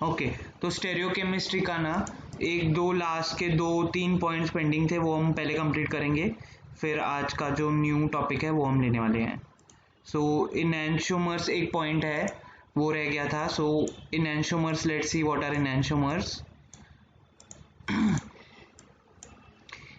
Okay, तो स्टेरियोकेमिस्ट्री का ना एक दो लास्ट के 2-3 पॉइंट्स पेंडिंग थे, वो हम पहले कंप्लीट करेंगे, फिर आज का जो न्यू टॉपिक है वो हम लेने वाले हैं। सो इनैंशोमर्स एक पॉइंट है वो रह गया था। So enantiomers, let's see what are enantiomers.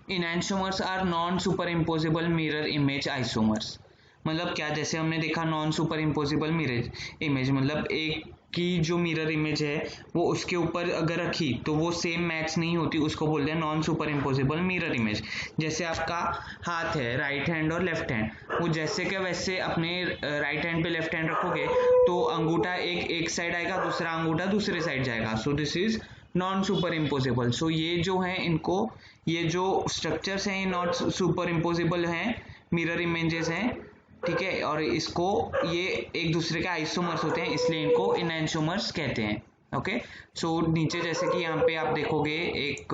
Enantiomers are non superimposable mirror image isomers. मतलब क्या, जैसे हमने देखा non superimposable mirror image मतलब एक की जो मिरर इमेज है वो उसके ऊपर अगर रखी तो वो सेम मैच नहीं होती, उसको बोलते हैं non superimposable mirror image. जैसे आपका हाथ है, राइट हैंड और लेफ्ट हैंड, वो जैसे क्या वैसे अपने राइट हैंड पे लेफ्ट हैंड रखोगे तो अंगूठा एक साइड आएगा, दूसरा अंगूठा दूसरे साइड जाएगा। So this is non superimposable. So ये जो है इनको, ये जो स्ट्रक्चर्स हैं नॉट सुपर इम्पोजिबल हैं, मिरर इमेजेस हैं, ठीक है, और इसको ये एक दूसरे के आइसोमर्स होते हैं, इसलिए इनको इनैंशोमर्स कहते हैं। ओके, सो नीचे जैसे कि यहाँ पे आप देखोगे एक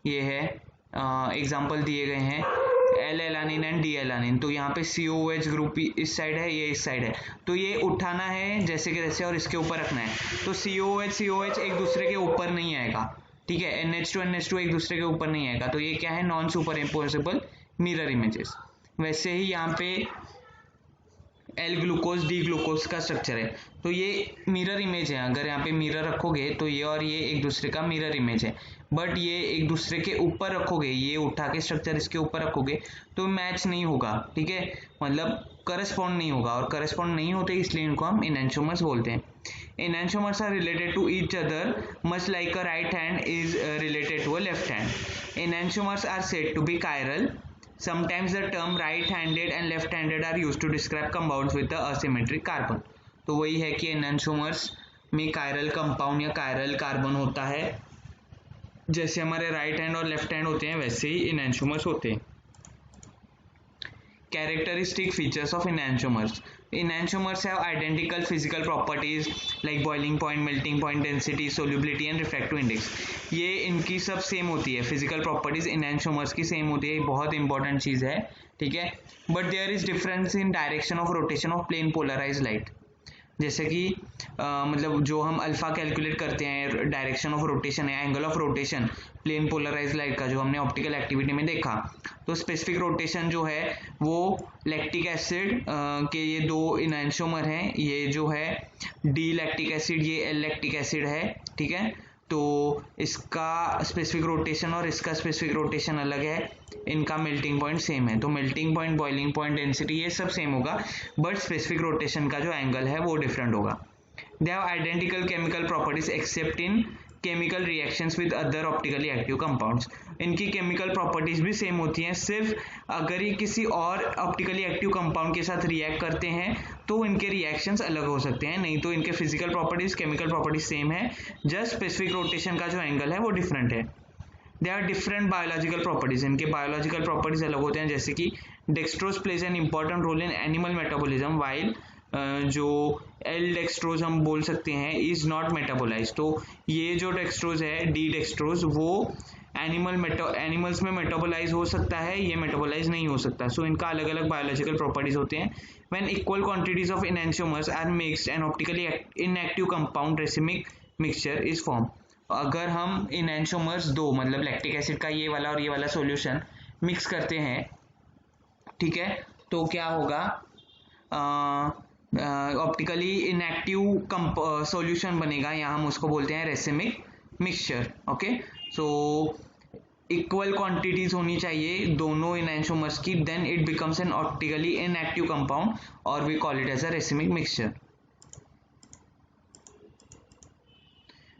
ये है एग्जांपल दिए गए हैं L alanine and D alanine. तो यहाँ पे COOH ग्रुप इस साइड है, ये इस साइड है, तो ये उठाना है जैसे कि जैसे और इसके ऊपर रखना है। तो COH एक दूसरे के ऊपर नहीं आएगा, ठीक है, NH2 एक दूसरे के ऊपर नहीं आएगा, तो ये क्या है, non superimposable mirror images. वैसे ही यहाँ पे L ग्लूकोज डी ग्लूकोज का स्ट्रक्चर है, तो ये मिरर इमेज है। अगर यहाँ पे मिरर रखोगे तो ये और ये एक दूसरे का मिरर इमेज है, बट ये एक दूसरे के ऊपर रखोगे, ये उठा के स्ट्रक्चर इसके ऊपर रखोगे तो मैच नहीं होगा, ठीक है, मतलब करस्पॉन्ड नहीं होगा, और करस्पॉन्ड नहीं होते इसलिए इनको हम इनैंशोमर्स बोलते हैं। Enantiomers are related to each other much like a right hand is related to a left hand. Enantiomers are said to be chiral. Sometimes the term right-handed and left-handed are used to describe compounds with the asymmetric carbon. तो वही है कि enantiomers में chiral compound या chiral carbon होता है, जैसे हमारे राइट हैंड और लेफ्ट हैंड होते हैं वैसे ही enantiomers होते हैं। Characteristic features of enantiomers. Enantiomers have identical physical properties like boiling point, melting point, density, solubility and refractive index. ये इनकी सब सेम होती है, फिजिकल प्रॉपर्टीज enantiomers की सेम होती है, बहुत इंपॉर्टेंट चीज है, ठीक है। But there is difference in direction of rotation of plane polarize light. जैसे कि मतलब जो हम अल्फा कैलकुलेट करते हैं, डायरेक्शन ऑफ रोटेशन है, angle of rotation plane polarize light का, जो हमने ऑप्टिकल एक्टिविटी में देखा, तो स्पेसिफिक रोटेशन जो है वो लैक्टिक एसिड के ये दो इनैंशोमर हैं, ये जो है डी लैक्टिक एसिड, ये एल लैक्टिक एसिड है, ठीक है, तो इसका स्पेसिफिक रोटेशन और इसका स्पेसिफिक रोटेशन अलग है, इनका मेल्टिंग पॉइंट सेम है, तो melting point, boiling point, density ये सब सेम होगा, बट स्पेसिफिक रोटेशन का जो एंगल है वो डिफरेंट होगा। They have identical chemical properties accept in chemical reactions with other optically active compounds. इनकी केमिकल प्रॉपर्टीज भी सेम होती हैं, सिर्फ अगर ये किसी और ऑप्टिकली एक्टिव कंपाउंड के साथ रिएक्ट करते हैं तो इनके रिएक्शंस अलग हो सकते हैं, नहीं तो इनके physical properties, chemical properties same है, जस्ट स्पेसिफिक रोटेशन का जो एंगल है वो डिफरेंट है। They are different biological properties, इनके बायोलॉजिकल प्रॉपर्टीज अलग होते हैं, जैसे कि dextrose plays an important role in animal metabolism while जो एल डेक्सट्रोज हम बोल सकते हैं इज नॉट मेटाबोलाइज। तो ये जो डेक्सट्रोज है, डी डेक्सट्रोज, वो एनिमल्स में मेटाबोलाइज हो सकता है, ये मेटाबोलाइज नहीं हो सकता। सो इनका अलग अलग बायोलॉजिकल प्रॉपर्टीज होते हैं। When equal quantities of enantiomers are mixed and optically inactive compound racemic mixture is form. अगर हम enantiomers दो, मतलब लैक्टिक एसिड का ये वाला और ये वाला सॉल्यूशन मिक्स करते हैं, ठीक है, तो क्या होगा, ऑप्टिकली इनएक्टिव सॉल्यूशन बनेगा, यहाँ हम उसको बोलते हैं racemic mixture. Okay, so equal quantities होनी चाहिए दोनों enantiomers की, then it becomes an optically inactive compound और we call it as a racemic mixture.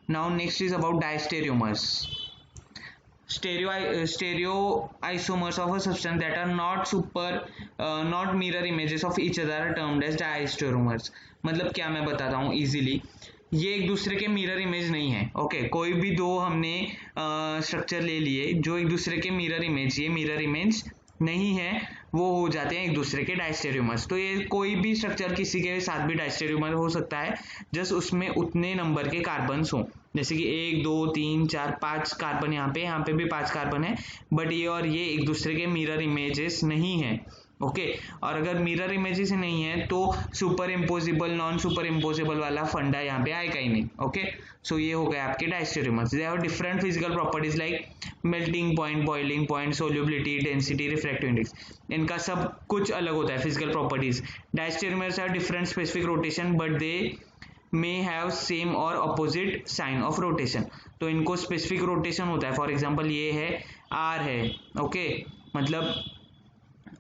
Now next is about diastereomers. Stereoisomers of a substance that are not mirror images of each other are termed as diastereomers. मतलब क्या, मैं बताता हूँ easily, ये एक दूसरे के मिरर इमेज नहीं है। ओके, कोई भी दो हमने स्ट्रक्चर ले लिए जो एक दूसरे के मिरर इमेज, ये मिरर इमेज नहीं है, वो हो जाते हैं एक दूसरे के डायस्टेरियोमर्स। तो ये कोई भी स्ट्रक्चर किसी के साथ भी डायस्टेरियोमर हो सकता है, जस्ट उसमें उतने नंबर के कार्बन्स हों, जैसे कि 1 2 3 4 5 कार्बन, यहाँ पे भी 5 कार्बन है, बट ये और ये एक दूसरे के मिरर इमेजेस नहीं है। ओके और अगर मिरर इमेजेस नहीं है तो super imposable non super imposable वाला फंडा यहाँ पे आएगा ही नहीं। ओके सो ये हो गया आपके diastereomers. They have different physical properties like melting point, boiling point, solubility, density, refractive index, इनका सब कुछ अलग होता है physical properties. Diastereomers have different specific rotation but they may have same और अपोजिट साइन ऑफ रोटेशन। तो इनको specific rotation होता है, फॉर एग्जांपल ये है आर है, ओके मतलब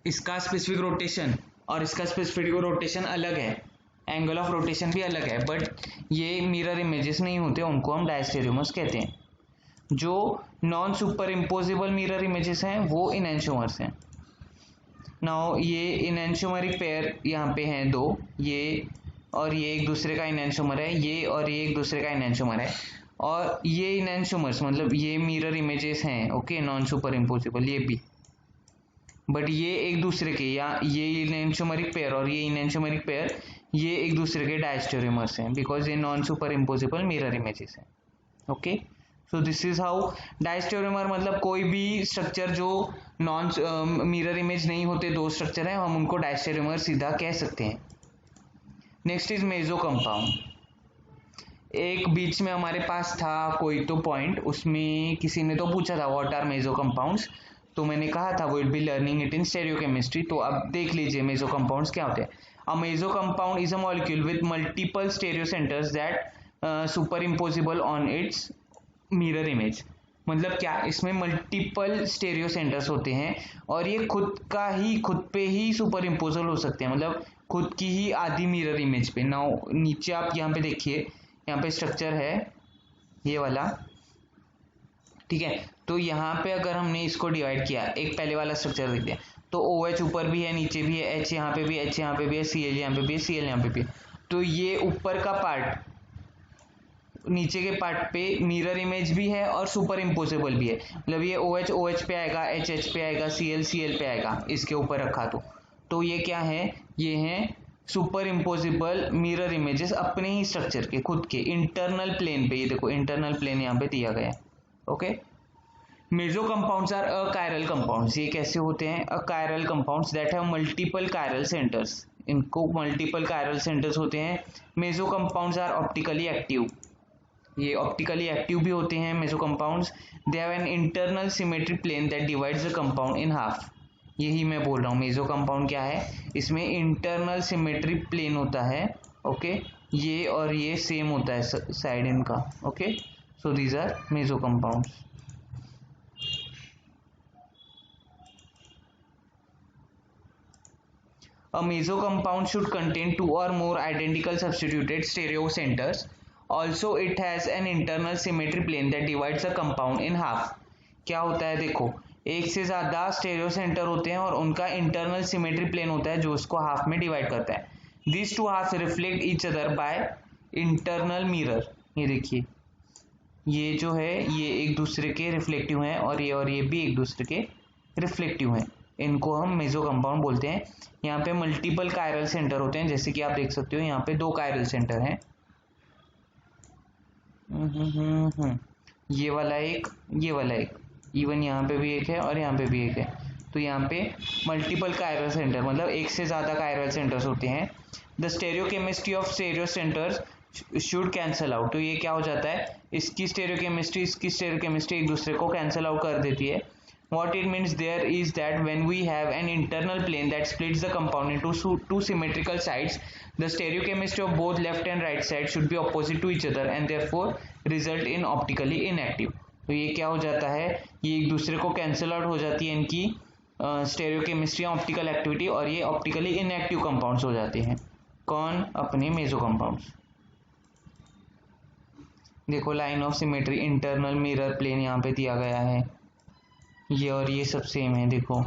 इसका स्पेसिफिक रोटेशन और इसका स्पेसिफिक रोटेशन अलग है, एंगल ऑफ रोटेशन भी अलग है, बट ये मिरर इमेजेस नहीं होते, उनको हम डायस्टेरियोमर्स कहते हैं। जो non superimposable mirror images हैं वो इनैंशियोमर्स हैं। नाउ ये इनैंशियोमरिक पेयर यहाँ पे हैं दो, ये और ये एक दूसरे का इनैंशियोमर है, ये और ये एक दूसरे का इनैंशियोमर है, और ये इनैंशियोमर्स मतलब ये मिरर इमेजेस हैं, ओके नॉन सुपर इम्पोजिबल ये भी, बट ये एक दूसरे के या ये इनैंशियोमरिक पेयर और ये इनैंशियोमरिक पेयर ये एक दूसरे के डायस्टेरियोमर्स हैं बिकॉज ये non superimposable mirror images हैं। Okay so this is how diastereomer मतलब कोई भी स्ट्रक्चर जो नॉन मिरर इमेज नहीं होते, दो स्ट्रक्चर हैं, हम उनको डायस्टेरियोमर सीधा कह सकते हैं। Next is meso compound. एक बीच में हमारे पास था कोई तो पॉइंट, उसमें किसी ने तो पूछा था व्हाट आर मेसो कंपाउंड्स, तो मैंने कहा था वो will be learning it in stereochemistry. तो अब देख लीजिए मेसो कंपाउंड्स क्या होते हैं। A meso compound is a molecule with multiple stereo centres that superimposable on its mirror image. मतलब क्या, इसमें मल्टीपल स्टेरियो सेंटर्स होते हैं और ये खुद पे ही सुपर इम्पोजल हो सकते हैं, मतलब खुद की ही आधी मिरर इमेज पे। नाउ नीचे आप यहाँ पे देखिए, यहाँ पे स्ट्रक्चर है ये वाला, ठीक है। तो यहाँ पे अगर हमने इसको डिवाइड किया, एक पहले वाला स्ट्रक्चर देखते हैं, तो OH ऊपर भी है, नीचे भी है, H यहाँ पे भी, H यहाँ पे भी है, Cl यहाँ पे भी है, Cl यहाँ पे भी है। तो ये ऊपर का पार्ट नीचे के पार्ट पे मिरर इमेज भी है और सुपर इम्पोजेबल भी है, मतलब ये OH OH पे आएगा, H H पे आएगा, Cl Cl पे आएगा इसके ऊपर रखा। तो ये क्या है, ये हैं सुपर इम्पोजिबल मिरर इमेजेस अपने ही स्ट्रक्चर के, खुद के इंटरनल प्लेन पे। ये देखो इंटरनल प्लेन यहाँ पे दिया गया है। Okay meso compounds are achiral compounds. ये कैसे होते हैं, achiral compounds that have multiple chiral centres, इनको मल्टीपल कायरल सेंटर्स होते हैं। Meso compounds are optically active, ये ऑप्टिकली एक्टिव भी होते हैं meso compounds. They have an internal symmetry plane that divides the compound in half. यही मैं बोल रहा हूँ, मेसो कंपाउंड क्या है, इसमें इंटरनल सिमेट्री प्लेन होता है। ओके ये और ये सेम होता है साइड इनका। Okay so these are meso compounds. A meso compound should contain two or more identical substituted stereo centers. Also it has an internal symmetry plane that divides the compound in half. क्या होता है देखो, एक से ज़्यादा stereo centre होते हैं और उनका इंटरनल सिमेट्री प्लेन होता है जो उसको हाफ में डिवाइड करता है। These two halves reflect each other by internal mirror। ये देखिए ये जो है ये एक दूसरे के रिफ्लेक्टिव हैं और ये भी एक दूसरे के रिफ्लेक्टिव हैं, इनको हम मेसो कंपाउंड बोलते हैं। यहाँ पे मल्टीपल कायरल सेंटर होते हैं, जैसे कि आप देख सकते हो यहाँ पे 2 कायरल सेंटर हैं, ये वाला एक, ये वाला एक, इवन यहाँ पे भी एक है और यहाँ पे भी एक है। तो यहाँ पे मल्टीपल कायरल सेंटर मतलब एक से ज़्यादा कायरल सेंटर्स होते हैं। The stereochemistry of stereo centres should cancel out. तो ये क्या हो जाता है, इसकी स्टेरियोकेमिस्ट्री एक दूसरे को कैंसल आउट कर देती है। What it means there is that when we have an internal plane that splits the compound into two symmetrical sides, the stereochemistry of both left and right side should be opposite to each other and therefore result in optically inactive। तो ये क्या हो जाता है, ये एक दूसरे को कैंसल आउट हो जाती है इनकी स्टेरियोकेमिस्ट्री ऑप्टिकल एक्टिविटी, और ये ऑप्टिकली इनएक्टिव कंपाउंड्स हो जाते हैं। कौन, अपने मेसो कंपाउंड्स। देखो line of symmetry, internal mirror plane यहाँ पे दिया गया है, ये और ये सब सेम है। देखो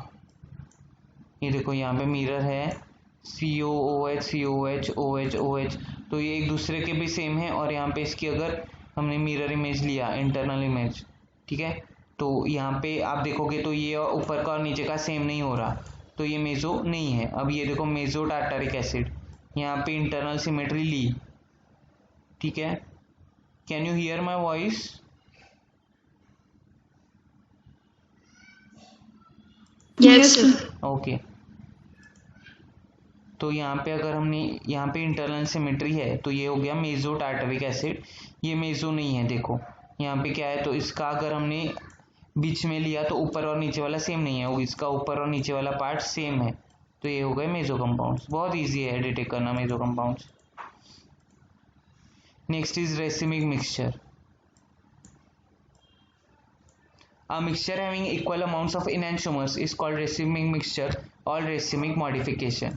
ये देखो यहाँ पे मिरर है, COOH COH OH OH, तो ये एक दूसरे के भी सेम है। और यहाँ पे इसकी अगर हमने मिरर इमेज लिया, इंटरनल इमेज, ठीक है, तो यहाँ पे आप देखोगे तो ये ऊपर का और नीचे का सेम नहीं हो रहा, तो ये मेसो नहीं है। अब ये देखो मेसो टार्टारिक एसिड, यहाँ पे इंटरनल सिमेट्री ली, ठीक है। Can you here my voice? Yes, sir. Okay तो यहाँ पे अगर हमने यहाँ पे इंटरनल सिमेट्री है तो ये हो गया मेजो टार्टरिक एसिड, ये मेजो नहीं है, देखो यहाँ पे क्या है, तो इसका अगर हमने बीच में लिया तो ऊपर और नीचे वाला सेम नहीं है, इसका ऊपर और नीचे वाला पार्ट सेम है, तो ये हो गए मेजो कंपाउंड्स। बहुत ईजी है डिटेक्ट करना meso compounds. Next is racemic mixture. A mixture having equal amounts of enantiomers is called racemic mixture or racemic modification।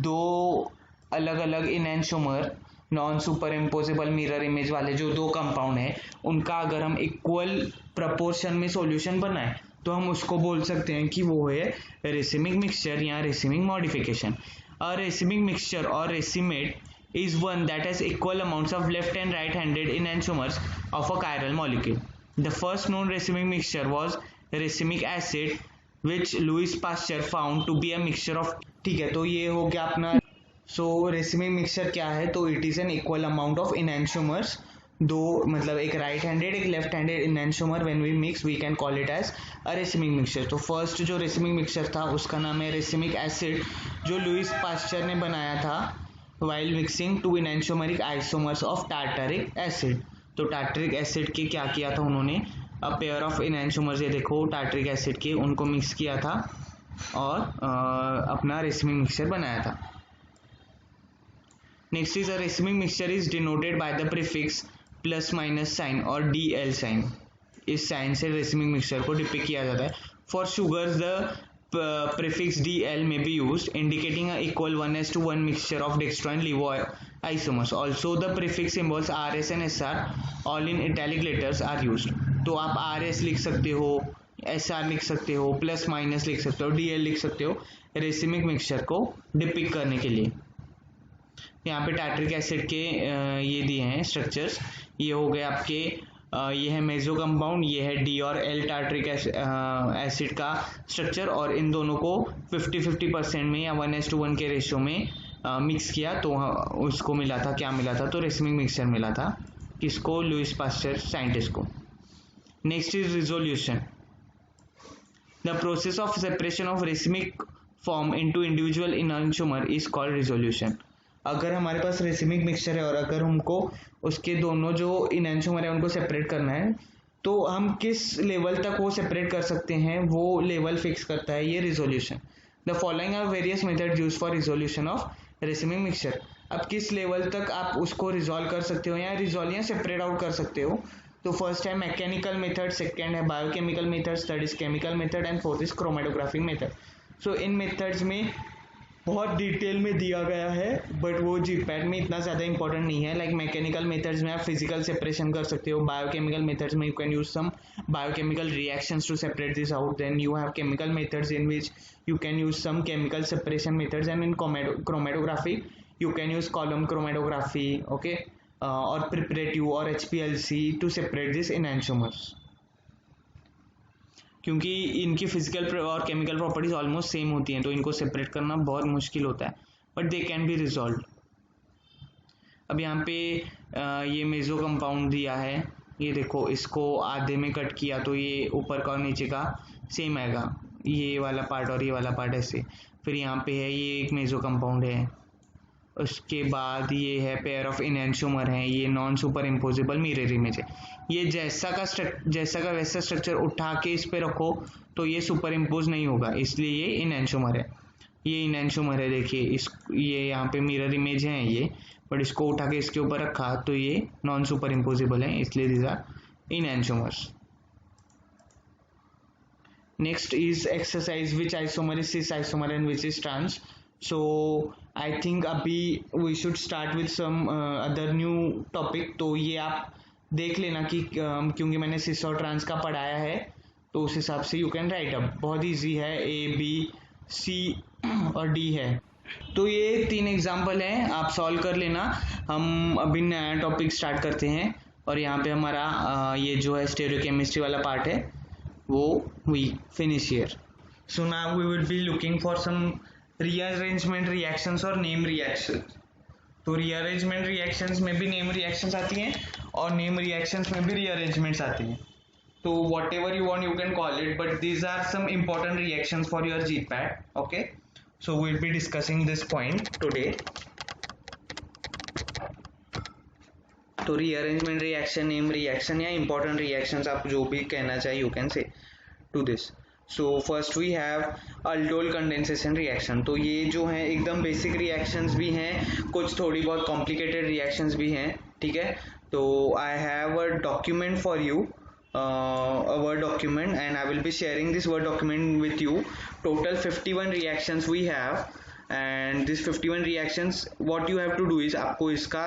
दो अलग अलग enantiomer non super imposable mirror image वाले जो दो कंपाउंड है, उनका अगर हम इक्वल प्रपोर्शन में सॉल्यूशन बनाए तो हम उसको बोल सकते हैं कि वो है रेसिमिक मिक्सचर या रेसिमिक मॉडिफिकेशन। अ रेसिमिक मिक्सचर और रेसिमेट is one that has equal amounts of left and right handed enantiomers of a chiral molecule। The first known racemic mixture was racemic acid which Louis Pasteur found to be a mixture of, ठीक है, तो ये हो गया अपना। सो racemic mixture क्या है, तो it is an equal amount of enantiomers, दो मतलब एक राइट हैंडेड एक left handed enantiomer when we mix we can call it as a racemic mixture. तो फर्स्ट जो रेसिमिक मिक्सचर था उसका नाम है रेसिमिक एसिड, जो लुइस पास्चर ने बनाया था while mixing two enantiomeric isomers of tartaric acid। तो टार्टरिक एसिड के क्या किया था उन्होंने, अ पेयर ऑफ enantiomers, ये देखो टार्टरिक एसिड के, उनको मिक्स किया था और अपना रेसिमिक मिक्सचर बनाया था। Next is a racemic mixture is denoted by the prefix plus minus sign और DL साइन। इस साइन से रेसिमिक मिक्सचर को डिपिक्ट किया जाता है। For sugars the prefix DL may be used, indicating a equal 1:1 mixture of dextro and levo isomers। Also the prefix symbols RS and SR all in italic letters are used। तो आप RS लिख सकते हो, SR लिख सकते हो, plus minus लिख सकते हो, DL लिख सकते हो रेसिमिक मिक्सचर को डिपिक्ट करने के लिए। यहाँ पे टार्टरिक एसिड के ये दिए हैं स्ट्रक्चर्स, ये हो गए आपके ये है मेजो कंपाउंड, ये है D और L टार्टरिक एसिड का स्ट्रक्चर, और इन दोनों को 50-50% में या 1:1 के रेशियो में मिक्स किया तो उसको मिला था, क्या मिला था, तो रेसिमिक मिक्सचर मिला था, किसको, लुइस पास्चर साइंटिस्ट को। Next is resolution. The process of separation of racemic form into individual enantiomer is called resolution. अगर हमारे पास रेसिमिक मिक्सचर है और अगर हमको उसके दोनों जो enantiomer है उनको सेपरेट करना है, तो हम किस लेवल तक वो सेपरेट कर सकते हैं, वो लेवल फिक्स करता है ये resolution. The following are various method use for resolution of racemic mixture. अब किस लेवल तक आप उसको रिजोल्व कर सकते हो या रिजोल्व या सेपरेट आउट कर सकते हो, तो फर्स्ट है मैकेनिकल मेथड, सेकेंड है biochemical method, third is chemical method and fourth is chromatographic method. So in methods में बहुत डिटेल में दिया गया है, बट वो जीपैट में इतना ज़्यादा इंपॉर्टेंट नहीं है। लाइक मैकेनिकल मेथड्स में आप फिजिकल सेपरेशन कर सकते हो, बायोकेमिकल मेथड्स में you can use some biochemical reactions to separate this out, then you have chemical methods in which you can use some chemical separation methods, and in chromatography you can use column chromatography, okay, और preparative और HPLC to separate this enantiomers। क्योंकि इनकी physical और chemical properties almost same होती हैं तो इनको separate करना बहुत मुश्किल होता है, but they can be resolve. अब यहाँ पे ये मेजो कंपाउंड दिया है, ये देखो इसको आधे में कट किया तो ये ऊपर का और नीचे का सेम आएगा, ये वाला पार्ट और ये वाला पार्ट ऐसे। फिर यहाँ पे है ये एक मेजो कंपाउंड है, उसके बाद ये है पेयर ऑफ enantiomer है, ये non super imposable mirror image है। ये जैसा का वैसा स्ट्रक्चर उठा के इस पे रखो तो ये सुपर इम्पोज नहीं होगा, इसलिए ये enantiomer है। ये enantiomer है, देखिए इस ये यहाँ पे मिरर इमेज है ये, बट इसको उठा के इसके ऊपर रखा तो ये नॉन सुपर इम्पोजेबल है, इसलिए these are enantiomers। Next is exercise, which isomer is cis isomer and which is trans। So I think अभी we should start with some other new topic। तो ये आप देख लेना कि क्योंकि मैंने सिस और ट्रांस का पढ़ाया है तो उस हिसाब से यू कैन राइट अप। बहुत इजी है, A B C और D है। तो ये 3 एग्जाम्पल हैं, आप सॉल्व कर लेना। हम अभी नया टॉपिक स्टार्ट करते हैं और यहाँ पे हमारा ये जो है स्टेरियोकेमिस्ट्री वाला पार्ट है वो we finish here. So now we will be looking for some rearrangement reactions और नेम रिएक्शंस। तो रीअरेंजमेंट रिएक्शंस में भी नेम रिएक्शंस आती हैं और नेम रिएक्शंस में भी रीअरेंजमेंट्स आती हैं। तो whatever you want you can call it, but these are some important reactions for your GPAT, okay. So we'll be discussing this point today. तो रीअरेंजमेंट रिएक्शन, नेम रिएक्शन या important reactions, आप जो भी कहना चाहिए you can say to this. So first we have aldol condensation reaction. तो ये जो है एकदम बेसिक रिएक्शंस भी हैं, कुछ थोड़ी बहुत कॉम्प्लिकेटेड रिएक्शंस भी हैं, ठीक है. तो I have a document for you, a word document, and I will be sharing this word document with you. Total 51 reactions we have, and this 51 reactions what you have to do is आपको इसका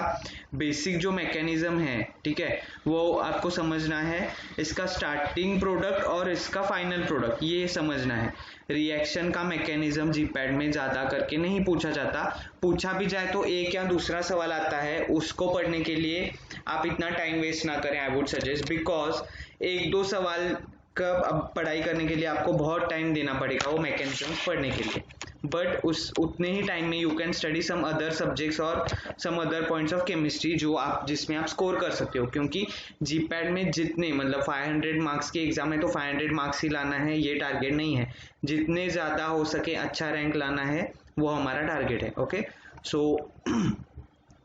basic जो mechanism है, ठीक है, वो आपको समझना है. इसका स्टार्टिंग प्रोडक्ट और इसका फाइनल प्रोडक्ट ये समझना है. रिएक्शन का मैकेनिज्म जीपैड में ज़्यादा करके नहीं पूछा जाता, पूछा भी जाए तो एक या दूसरा सवाल आता है, उसको पढ़ने के लिए आप इतना टाइम वेस्ट ना करें. आई वुड सजेस्ट, बिकॉज एक दो सवाल का अब पढ़ाई करने के लिए आपको बहुत टाइम देना पड़ेगा वो मैकेनिज्म पढ़ने के लिए, बट उस उतने ही टाइम में you can study some other subjects और some other points of chemistry जो आप जिसमें आप स्कोर कर सकते हो. क्योंकि जीपैड में जितने मतलब 500 मार्क्स के एग्जाम है तो 500 मार्क्स ही लाना है, ये टारगेट नहीं है. जितने ज़्यादा हो सके अच्छा रैंक लाना है, वो हमारा टारगेट है. Okay, so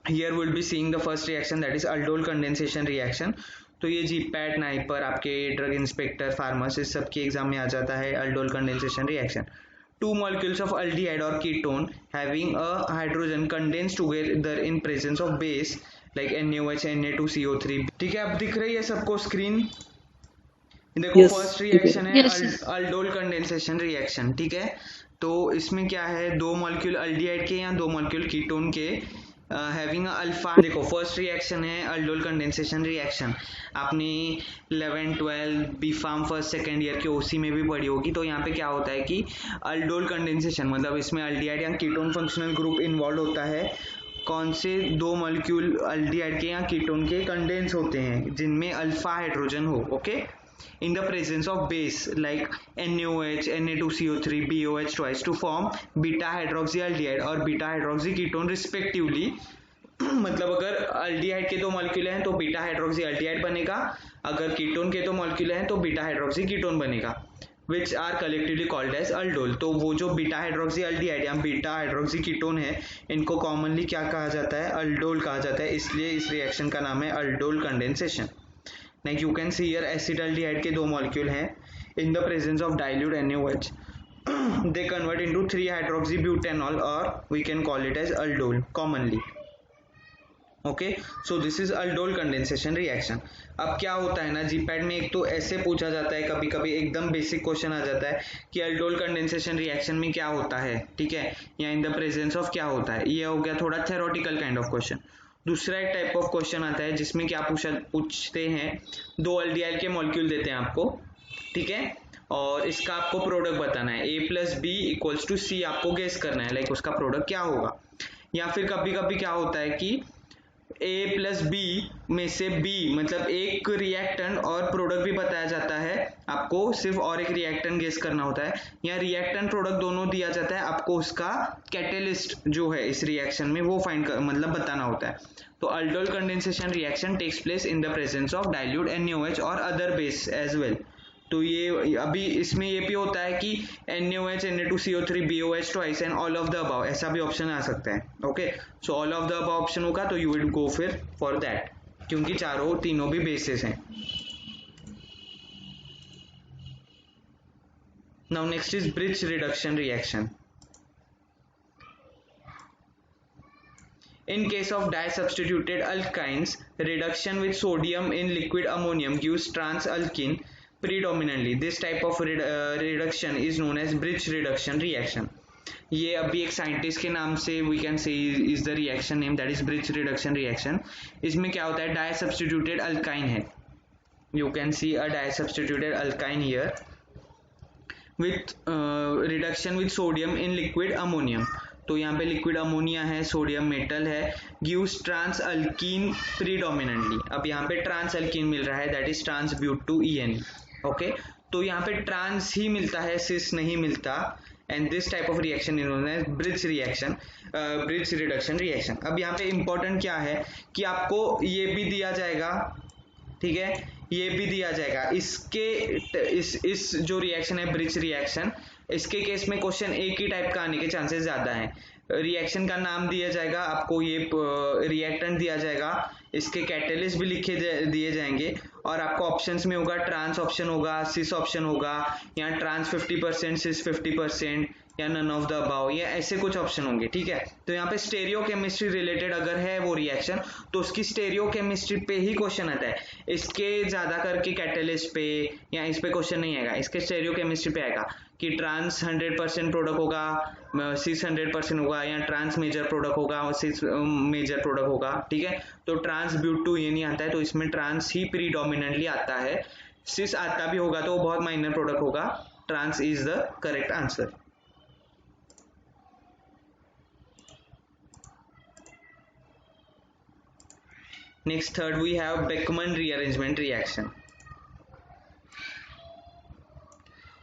here we'll be seeing the first reaction, that is aldol condensation reaction. तो ये जीपैट नाइपर आपके ड्रग इंस्पेक्टर फार्मासिस्ट सबके एग्जाम में आ जाता है aldol condensation reaction. Two molecules of aldehyde or ketone having a hydrogen condensed together in presence of base like NaOH, Na2CO3. ठीक है, अब दिख रही है सबको स्क्रीन? देखो फर्स्ट रिएक्शन है aldol condensation reaction, ठीक है. तो इसमें क्या है, दो मॉलिक्यूल अल्डिहाइड के या दो मॉलिक्यूल कीटोन के हैविंग अल्फा. देखो फर्स्ट रिएक्शन है अल्डोल कंडेंसेशन रिएक्शन. आपने 11, 12 B pharm first second year के ओसी में भी पढ़ी होगी. तो यहाँ पे क्या होता है कि अल्डोल कंडेंसेशन मतलब इसमें अल्डिहाइड या कीटोन फंक्शनल ग्रुप इन्वॉल्व होता है. कौन से दो मॉलिक्यूल अल्डिहाइड के या कीटोन के कंडेंस होते हैं जिनमें अल्फा हाइड्रोजन हो. Okay, in the presence of base like NaOH, Na2CO3, BOH twice to form beta hydroxyaldehyde और beta hydroxyketone respectively. मतलब अगर अल्डिहाइड के दो मॉलिक्यूल हैं तो बीटा हाइड्रोक्सीअल्डिहाइड बनेगा, अगर कीटोन के दो मॉलिक्यूल हैं तो बीटा हाइड्रोक्सीकीटोन बनेगा, which are collectively called as aldol. तो वो जो बीटा हाइड्रोक्सीअल्डिहाइड या बीटा हाइड्रोक्सीकीटोन है, इनको कॉमनली क्या कहा जाता है, अल्डोल कहा जाता है. इसलिए इस रिएक्शन का नाम है aldol condensation. Like you can see here acetaldehyde के दो मॉलिक्यूल हैं in the presence of dilute NaOH. They convert into 3-hydroxybutanol or we can call it as aldol commonly. Okay, so this is aldol condensation reaction. अब क्या होता है ना, जीपैड में एक तो ऐसे पूछा जाता है, कभी कभी एकदम बेसिक क्वेश्चन आ जाता है कि अल्डोल कंडेंसेशन रिएक्शन में क्या होता है, ठीक है, या इन द प्रेजेंस ऑफ क्या होता है. ये हो गया थोड़ा थ्योरेटिकल काइंड ऑफ क्वेश्चन. दूसरा एक टाइप ऑफ क्वेश्चन आता है जिसमें क्या पूछते हैं, दो अल्डिहाइड के मॉलिक्यूल देते हैं आपको, ठीक है, और इसका आपको प्रोडक्ट बताना है. A+B=C आपको गेस करना है, लाइक उसका प्रोडक्ट क्या होगा. या फिर कभी कभी क्या होता है कि A+B में से B मतलब एक रिएक्टेंट और प्रोडक्ट भी बताया जाता है, आपको सिर्फ और एक रिएक्टेंट गेस करना होता है, या रिएक्टेंट प्रोडक्ट दोनों दिया जाता है, आपको उसका कैटेलिस्ट जो है इस रिएक्शन में वो फाइंड कर मतलब बताना होता है. तो aldol condensation reaction takes place in the presence of dilute NaOH और अदर बेस एज वेल. तो ये अभी इसमें ये भी होता है कि NaOH, Na2CO3, BOH twice and all of the above, ऐसा भी ऑप्शन आ सकता है. Okay, so all of the above option होगा तो यू विल गो फिर फॉर दैट, क्योंकि तीनों भी बेसिस हैं. Now next is bridge reduction reaction. In case of di-substituted alkynes, reduction with sodium in liquid ammonium gives trans-alkene predominantly. This type of reduction is known as bridge reduction reaction. ये अभी एक scientist के नाम से we can say is the reaction name, that is bridge reduction reaction. इसमें क्या होता है, di-substituted alkyne है. You can see a di-substituted alkyne here with reduction with sodium in liquid ammonium. तो यहाँ पे लिक्विड अमोनिया है, सोडियम मेटल है, गिव्स ट्रांस अल्कीन प्रीडोमिनेंटली. अब यहाँ पे ट्रांस अल्कीन मिल रहा है, that is trans but two EN. Okay, तो यहाँ पे ट्रांस ही मिलता है, सिस नहीं मिलता, and this type of reaction is known as bridge reaction, bridge reduction reaction. अब यहाँ पे इंपॉर्टेंट क्या है कि आपको ये भी दिया जाएगा, ठीक है, ये भी दिया जाएगा. इसके इस जो रिएक्शन है ब्रिज रिएक्शन, इसके केस में क्वेश्चन एक ही टाइप का आने के चांसेस ज़्यादा हैं। रिएक्शन का नाम दिया जाएगा आपको, ये रिएक्टेंट दिया जाएगा, इसके कैटेलिस्ट भी लिखे दिए जाएंगे, और आपको ऑप्शंस में होगा ट्रांस ऑप्शन होगा, सिस ऑप्शन होगा, या ट्रांस 50% सिस 50%, या नन ऑफ द अबाव, या ऐसे कुछ ऑप्शन होंगे। ठीक है, तो यहाँ पे स्टेरियो केमिस्ट्री रिलेटेड अगर है वो रिएक्शन, तो उसकी स्टेरियो केमिस्ट्री पे ही क्वेश्चन आता है। इसके ज्यादा करके कैटेलिस्ट पे या इस पे क्वेश्चन नहीं आएगा, इसके स्टेरियो केमिस्ट्री पे आएगा कि ट्रांस 100% प्रोडक्ट होगा, सिस 100% होगा, या ट्रांस मेजर प्रोडक्ट होगा, सिस मेजर प्रोडक्ट होगा। ठीक है, तो ट्रांस ब्यूट 2 ये नहीं आता है, तो इसमें ट्रांस ही प्रीडोमिनेंटली आता है। सिस आता भी होगा तो वो बहुत माइनर प्रोडक्ट होगा। Trans is the correct answer. Next, third, we have Beckmann rearrangement reaction.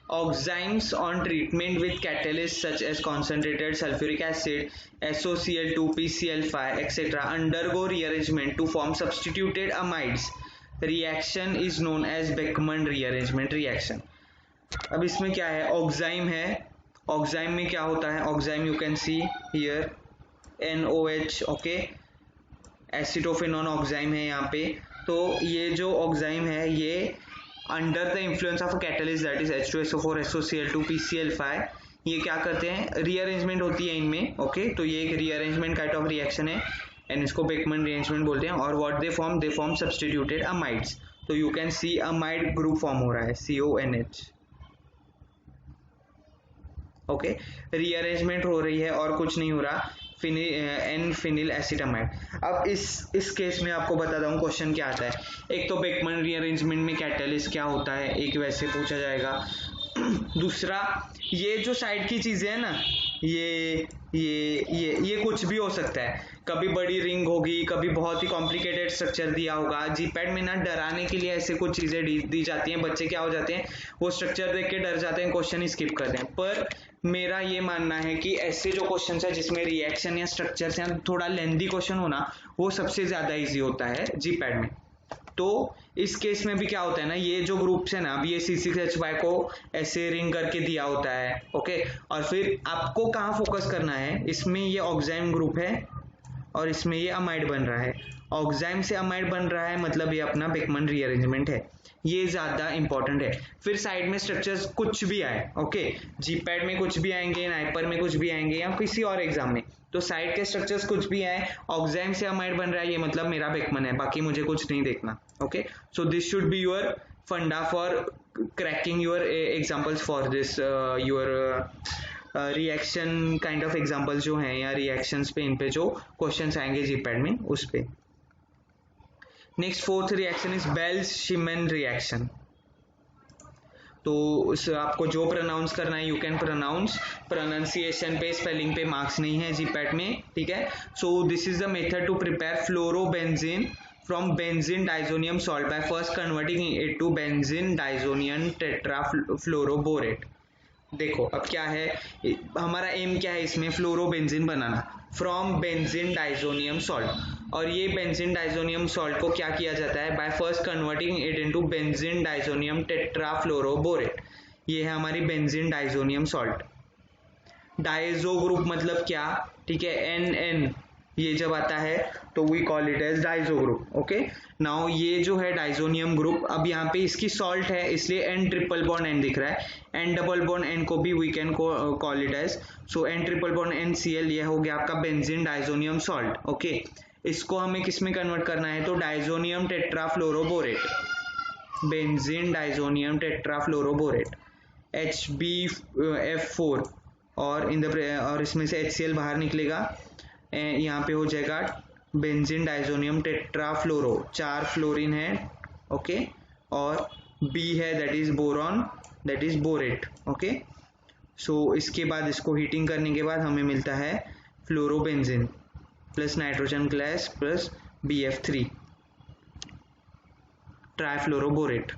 Oximes on treatment with catalysts such as concentrated sulfuric acid, SOCl2, PCl5, etc. undergo rearrangement to form substituted amides. Reaction is known as Beckmann rearrangement reaction. अब इसमें क्या है, oxime है। Oxime में क्या होता है, oxime you can see here NOH, okay, acetophenone oxime है यहाँ पे। तो ये जो ऑक्साइम है ये under the influence of a catalyst that is H2SO4 SOCl2 PCl5, ये क्या करते हैं, रीअरेंजमेंट होती है इनमें। ओके, तो ये एक रीअरेंजमेंट काइंड ऑफ रिएक्शन है एंड इसको बेकमन रीअरेंजमेंट बोलते हैं। और what they form substituted amides. तो you can see amide group form हो रहा है CONH। ओके, रीअरेंजमेंट हो रही है और कुछ नहीं हो रहा, एन फिनिल एसिटामाइड। अब इस केस में आपको बताता हूँ क्वेश्चन क्या आता है। एक तो बेकमन रीअरेंजमेंट में कैटलिस्ट क्या होता है, एक वैसे पूछा जाएगा। दूसरा, ये जो साइड की चीजें है ना, ये कुछ भी हो सकता है, कभी बड़ी रिंग होगी, कभी बहुत ही कॉम्प्लिकेटेड स्ट्रक्चर दिया होगा। जीपैड में ना डराने के लिए ऐसे कुछ चीजें दी जाती हैं, बच्चे क्या हो जाते हैं, वो स्ट्रक्चर देख के डर जाते हैं, क्वेश्चन स्किप करते हैं। पर मेरा ये मानना है कि ऐसे जो क्वेश्चन है जिसमें रिएक्शन या स्ट्रक्चर से थोड़ा लेंथी क्वेश्चन होना, वो सबसे ज्यादा इजी होता है जीपैड में। तो इस केस में भी क्या होता है ना, ये जो ग्रुप्स है ना, अभी ये C6H5 को ऐसे रिंग करके दिया होता है। ओके, और फिर आपको कहाँ फोकस करना है, इसमें ये ऑक्साइम ग्रुप है और इसमें ये अमाइड बन रहा है। ऑक्साइम से अमाइड बन रहा है, मतलब ये अपना बेकमन रीअरेंजमेंट है, ये ज्यादा इंपॉर्टेंट है। फिर साइड में स्ट्रक्चर्स कुछ भी आए, ओके, जीपैड में कुछ भी आएंगे, नाइपर में कुछ भी आएंगे, या किसी और एग्जाम में, तो साइड के स्ट्रक्चर्स कुछ भी आए, ऑक्साइम से अमाइड बन रहा है, ये मतलब मेरा बेकमन है, बाकी मुझे कुछ नहीं देखना। Okay, so this should be your funda for cracking your examples for this your reaction kind of examples जो हैं, या रिएक्शंस पे इन पे जो क्वेश्चंस आएंगे जीपैड में, उस पे। Next, fourth reaction is Balz Schiemann reaction. तो आपको जो प्रोनाउंस करना है यू कैन प्रोनाउंस, प्रोनाउंसिएशन पे, स्पेलिंग पे मार्क्स नहीं है जीपैट में। ठीक है, so this is the method to prepare fluorobenzene from benzene diazonium salt by first converting it to benzene diazonium tetrafluoroborate. देखो अब क्या है, हमारा एम क्या है इसमें, फ्लोरोबेंजीन बनाना फ्रॉम बेंजीन डाइजोनियम सॉल्ट। और ये बेंजीन डाइजोनियम सॉल्ट को क्या किया जाता है, by first converting it into benzene diazonium tetrafluoroborate. ये है हमारी benzene diazonium salt. Diazo group मतलब क्या, ठीक है, NN ये जब आता है तो we call it as diazo group. Okay, now ये जो है डाइजोनियम ग्रुप, अब यहाँ पे इसकी सॉल्ट है इसलिए N ट्रिपल बॉन्ड N दिख रहा है, N डबल बॉन्ड N को भी we can call it as, so N triple bond NCl, ये हो गया आपका बेंजीन डाइजोनियम सॉल्ट। ओके, इसको हमें किस में कन्वर्ट करना है, तो डाइजोनियम टेट्राफ्लोरोबोरेट, बेंजीन डाइजोनियम टेट्राफ्लोरोबोरेट HbF4, और इसमें से HCl बाहर निकलेगा, यहाँ पे हो जाएगा बेंजीन डाइजोनियम टेट्राफ्लोरो, 4 फ्लोरीन है। ओके, और B है that is boron, that is borate. Okay, so इसके बाद इसको हीटिंग करने के बाद हमें मिलता है fluorobenzene plus nitrogen gas plus BF3 ट्राइफ्लोरोबोरेट।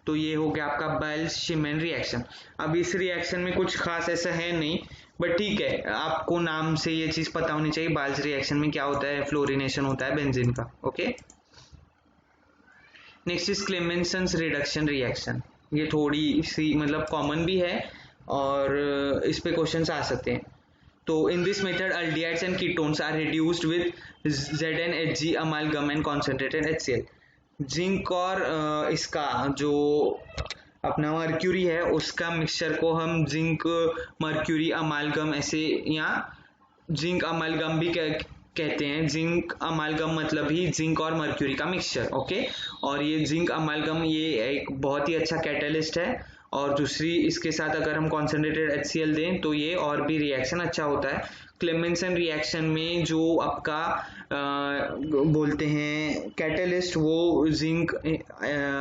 तो ये हो गया आपका बेल्स-शिमेन रिएक्शन। अब इस रिएक्शन में कुछ खास ऐसा है नहीं, बट ठीक है, आपको नाम से ये चीज पता होनी चाहिए, बेल्स रिएक्शन में क्या होता है, फ्लोरिनेशन होता है बेंजीन का। Okay, next is Clemmensen's reduction reaction. ये थोड़ी सी मतलब कॉमन भी है और इस पे क्वेश्चंस आ सकते हैं। तो in this method aldehydes and ketones are reduced with ZnHg amalgam and concentrated HCl। Zinc और इसका जो अपना मर्क्यूरी है उसका मिक्सचर को हम जिंक मर्क्यूरी अमालगम ऐसे, या जिंक अमालगम भी कहते हैं। जिंक अमालगम मतलब ही जिंक और मर्क्यूरी का मिक्सचर। ओके, और ये जिंक अमालगम ये एक बहुत ही अच्छा कैटलिस्ट है। और दूसरी इसके साथ अगर हम कॉन्सेंट्रेटेड HCl दें तो ये और भी रिएक्शन अच्छा होता है। क्लेमेंसन रिएक्शन में जो आपका बोलते हैं कैटलिस्ट, वो जिंक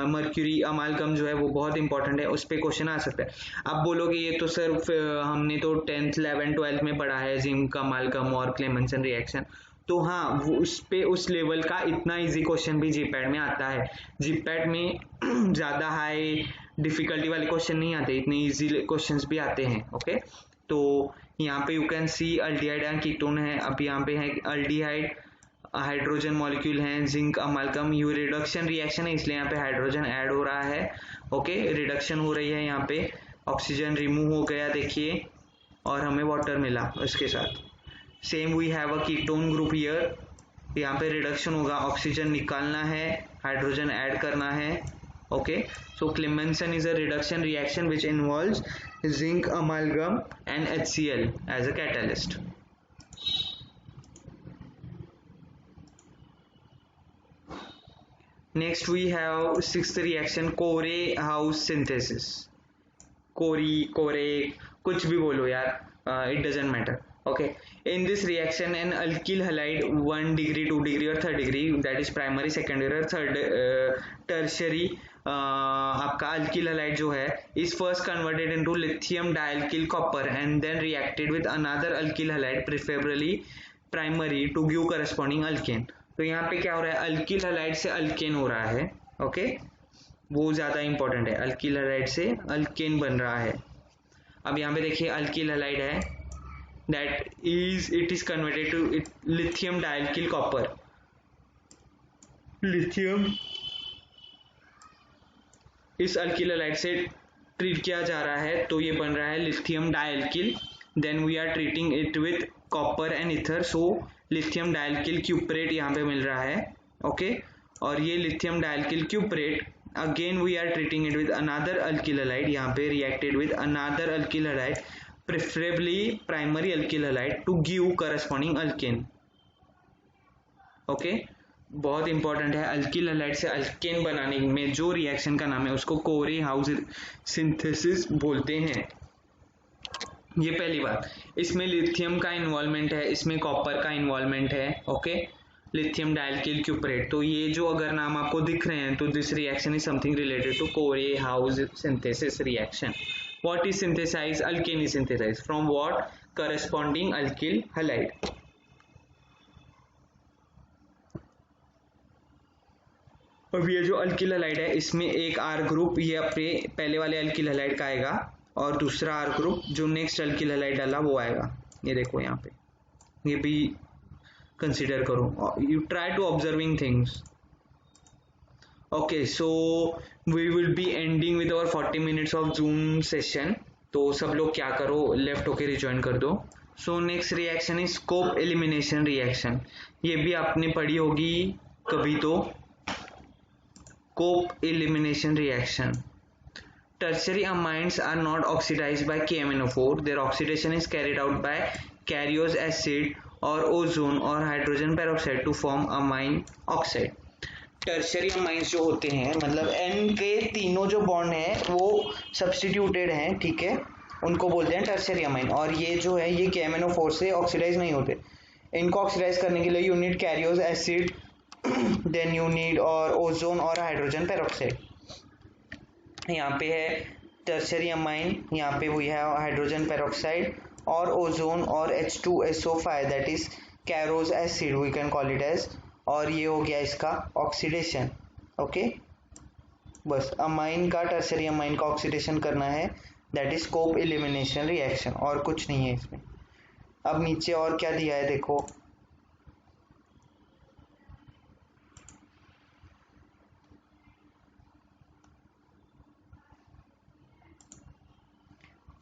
मर्क्यूरी अमालगम जो है वो बहुत इंपॉर्टेंट है, उस पर क्वेश्चन आ सकता है। आप बोलोगे ये तो सिर्फ हमने तो 10th 11th 12th में पढ़ा है जिंक अमालगम और क्लेमेंसन रिएक्शन। तो हाँ, वो उस पे उस लेवल का इतना इजी क्वेश्चन भी जीपैट में आता है। जीपैट में ज़्यादा हाई डिफिकल्टी वाले क्वेश्चन नहीं आते, इतने इजी क्वेश्चंस भी आते हैं। ओके, तो यहाँ पे you can C aldehyde and ketone है। अब यहाँ पे है अल्डिहाइड, हाइड्रोजन मॉलिक्यूल है, जिंक अमालगम, यू रिडक्शन रिएक्शन है इसलिए यहाँ पे हाइड्रोजन ऐड हो रहा है। ओके, रिडक्शन हो रही है, यहाँ पे ऑक्सीजन रिमूव हो गया देखिए, और हमें वाटर मिला इसके साथ। Same we have a ketone group here, यहाँ पे रिडक्शन होगा, ऑक्सीजन निकालना है, हाइड्रोजन ऐड करना है। Okay, so Clemmensen is a reduction reaction which involves zinc amalgam and HCl as a catalyst. Next we have sixth reaction, Corey-House synthesis. Corey, कुछ भी बोलो यार, it doesn't matter. Okay, in this reaction an alkyl halide 1 degree 2 degree or 3rd degree, that is primary secondary or third tertiary, आपका alkyl halide जो है is first converted into lithium dialkyl copper and then reacted with another alkyl halide preferably primary to give corresponding alkane। तो यहाँ पे क्या हो रहा है, अल्किल हलाइड से अल्केन हो रहा है। ओके, वो ज्यादा इंपॉर्टेंट है, अल्किल हलाइड से अल्केन बन रहा है। अब यहाँ पे देखिए अल्किल हलाइड है, that is it is converted to lithium dialkyl copper। Lithium इस अल्किल हलाइड से ट्रीट किया जा रहा है तो ये बन रहा है lithium dialkyl. Then we are treating it with copper and ether, so lithium dialkyl cuprate यहाँ पे मिल रहा है। ओके, और ये lithium dialkyl cuprate again we are treating it with another alkyl halide, यहाँ पे reacted with another alkyl halide preferably primary alkyl halide to give corresponding alkane. Okay, बहुत इंपॉर्टेंट है, अल्किल हलाइड से अल्केन बनाने में जो रिएक्शन का नाम है उसको कोरे हाउस सिंथेसिस बोलते हैं। ये पहली बात, इसमें लिथियम का इन्वॉल्वमेंट है, इसमें कॉपर का इन्वॉल्वमेंट है। ओके, लिथियम डायल्किल क्यूपरेट, तो ये जो अगर नाम आपको दिख रहे हैं तो this reaction is something related to Corey House synthesis reaction. What is synthesize, alkane is synthesize from what, corresponding alkyl halide. अब ये जो अल्किल हलाइड है इसमें एक आर ग्रुप ये अपने पहले वाले अल्किल हलाइड का आएगा, और दूसरा आर ग्रुप जो नेक्स्ट अल्किल हलाइड डाला वो आएगा। ये देखो यहाँ पे, ये भी कंसीडर करो, you try to observing things. Okay, so we will be ending with our 40 minutes of Zoom session, तो सब लोग क्या करो, लेफ्ट होके रिज्वाइन कर दो। So next reaction is scope elimination reaction, ये भी आपने पढ़ी होगी कभी तो, Cope elimination reaction. Tertiary amines are not oxidized by KMnO4. Their oxidation is carried out by Carious acid or ozone or hydrogen peroxide to form amine oxide. Tertiary amines जो होते हैं, मतलब N के तीनों जो बॉन्ड हैं वो substituted हैं, ठीक है, उनको बोलते हैं टर्शरी अमाइन। और ये जो है ये KMnO4 से ऑक्सीडाइज नहीं होते, इनको ऑक्सीडाइज करने के लिए you need Caro's acid, then you need और ओजोन और हाइड्रोजन पेरोक्साइड। यहाँ पे है टर्शरी अमाइन, यहाँ पे वही है हाइड्रोजन पेरोक्साइड और ओजोन और H2SO5 that is Caro's acid we can call it as, और ये हो गया इसका ऑक्सीडेशन। ओके, बस अमाइन का, टर्शरी अमाइन का ऑक्सीडेशन करना है, that is scope elimination reaction, और कुछ नहीं है इसमें। अब नीचे और क्या दिया है देखो,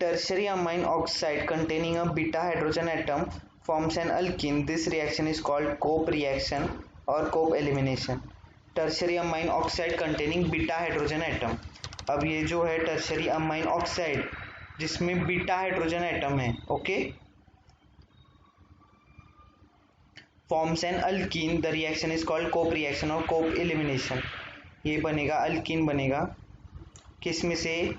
tertiary amine oxide containing a beta hydrogen atom forms an alkene. This reaction is called Cope reaction or Cope elimination. Tertiary amine oxide containing beta hydrogen atom. अब ये जो है tertiary amine oxide जिसमें बीटा हाइड्रोजन एटम है, okay, forms an alkene. The reaction is called Cope reaction और Cope elimination. ये बनेगा alkene, बनेगा किसमें से?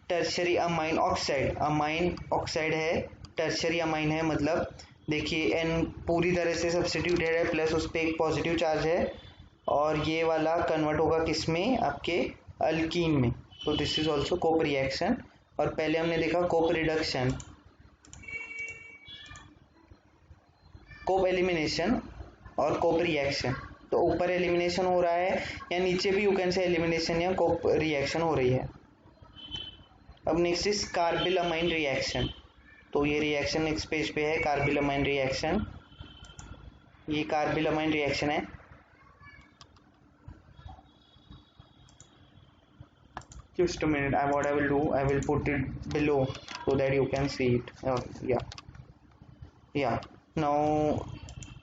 Tertiary amine oxide. Amine oxide है, टर्शरी अमाइन है, मतलब देखिए एन पूरी तरह से सब्स्टिट्यूटेड है, प्लस उस पर एक पॉजिटिव चार्ज है और ये वाला कन्वर्ट होगा किसमें? आपके अल्कीन में. तो this is also Cope reaction. और पहले हमने देखा कोप रिडक्शन, कोप एलिमिनेशन और कोप रिएक्शन. तो ऊपर एलिमिनेशन हो रहा है या नीचे भी यू कैन से एलिमिनेशन या कोप रिएक्शन हो रही है. अब नेक्स्ट इज कार्बिलमाइन रिएक्शन. तो ये रिएक्शन नेक्स्ट पेज पे है, कार्बिलमाइन रिएक्शन. ये कार्बिलमाइन रिएक्शन है. Just a minute. What I will do, I will put it below so that you can see it. Yeah. Now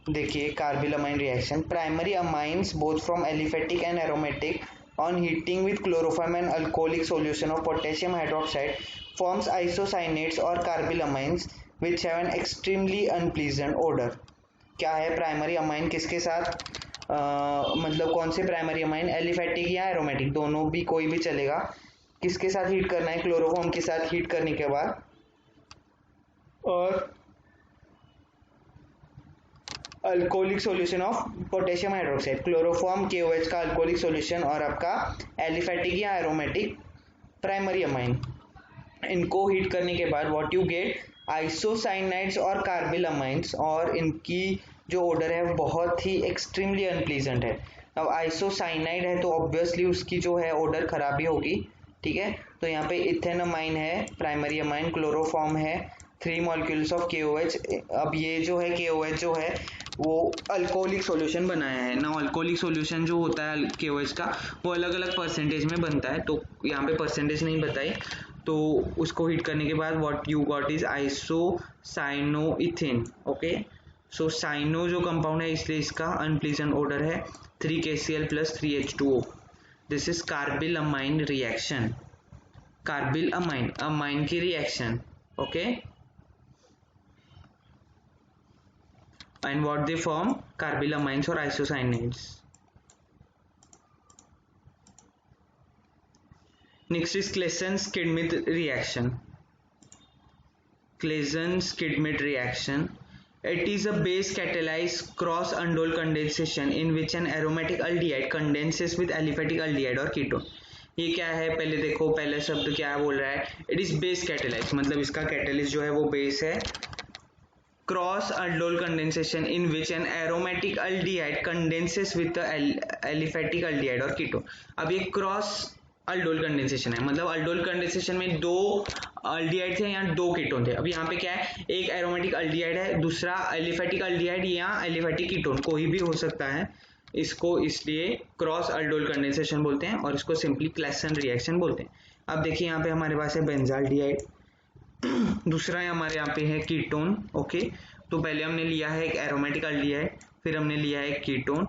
देखिए carbylamine reaction. Primary amines both from aliphatic and aromatic on heating with chloroform and alcoholic solution of potassium hydroxide forms isocyanates or carbylamines which have an extremely unpleasant odor. क्या है primary amine? किसके साथ मतलब कौन से primary amine? Aliphatic या aromatic, दोनों भी, कोई भी चलेगा. किसके साथ हीट करना है? क्लोरोफॉर्म के साथ हीट करने के बाद और alcoholic solution of potassium hydroxide. Chloroform KOH का अल्कोहलिक सॉल्यूशन और आपका एलिफेटिक या एरोमेटिक प्राइमरी अमाइन, इनको हीट करने के बाद व्हाट यू गेट? आइसोसाइनाइड्स और कार्बिलमाइंस. और इनकी जो ऑर्डर है बहुत ही एक्सट्रीमली अनप्लीजेंट है. अब आइसोसाइनाइड है तो ऑब्वियसली उसकी जो है ऑर्डर खराबी होगी, ठीक है. तो यहाँ पे इथेनमाइन है प्राइमरी अमाइन, क्लोरोफॉर्म है, 3 मॉलिक्यूल्स ऑफ KOH. अब ये जो है KOH जो है वो अल्कोहलिक सॉल्यूशन बनाया है ना. अल्कोहलिक सॉल्यूशन जो होता है KOH का वो अलग अलग परसेंटेज में बनता है, तो यहाँ पे परसेंटेज नहीं बताई. तो उसको हीट करने के बाद what you got is isocyanoethane. Okay, so cyano जो कंपाउंड है इसलिए इसका अनप्लीजेंट ऑर्डर है 3KCl + 3H2O. This is carbylamine reaction. Carbylamine amine की reaction, okay. And what they form? Carbylamines or isocyanades. Next is Claisen-Schmidt reaction. Claisen-Schmidt reaction. It is a base catalyzed cross-aldol condensation in which an aromatic aldehyde condenses with aliphatic aldehyde or ketone. ये क्या है? पहले देखो, पहले शब्द क्या बोल रहा है? इट इज बेस कैटेलाइज, मतलब इसका कैटेलिस्ट जो है वो बेस है. Cross aldol condensation in which an aromatic aldehyde condenses with the aliphatic aldehyde और ketone. अब ये क्रॉस aldol condensation है, मतलब aldol condensation में 2 aldehyde थे, यहाँ 2 कीटोन थे. अब यहाँ पे क्या है? एक aromatic aldehyde है, दूसरा aliphatic aldehyde या aliphatic कीटोन, कोई भी हो सकता है. इसको इसलिए क्रॉस aldol condensation बोलते हैं और इसको सिंपली क्लेसन रिएक्शन बोलते हैं. अब देखिए यहाँ पे हमारे पास है बेंजाल्डिहाइड, दूसरा हमारे यहाँ पे है कीटोन, ओके. तो पहले हमने लिया है एक एरोमेटिक aldehyde, फिर हमने लिया है ketone.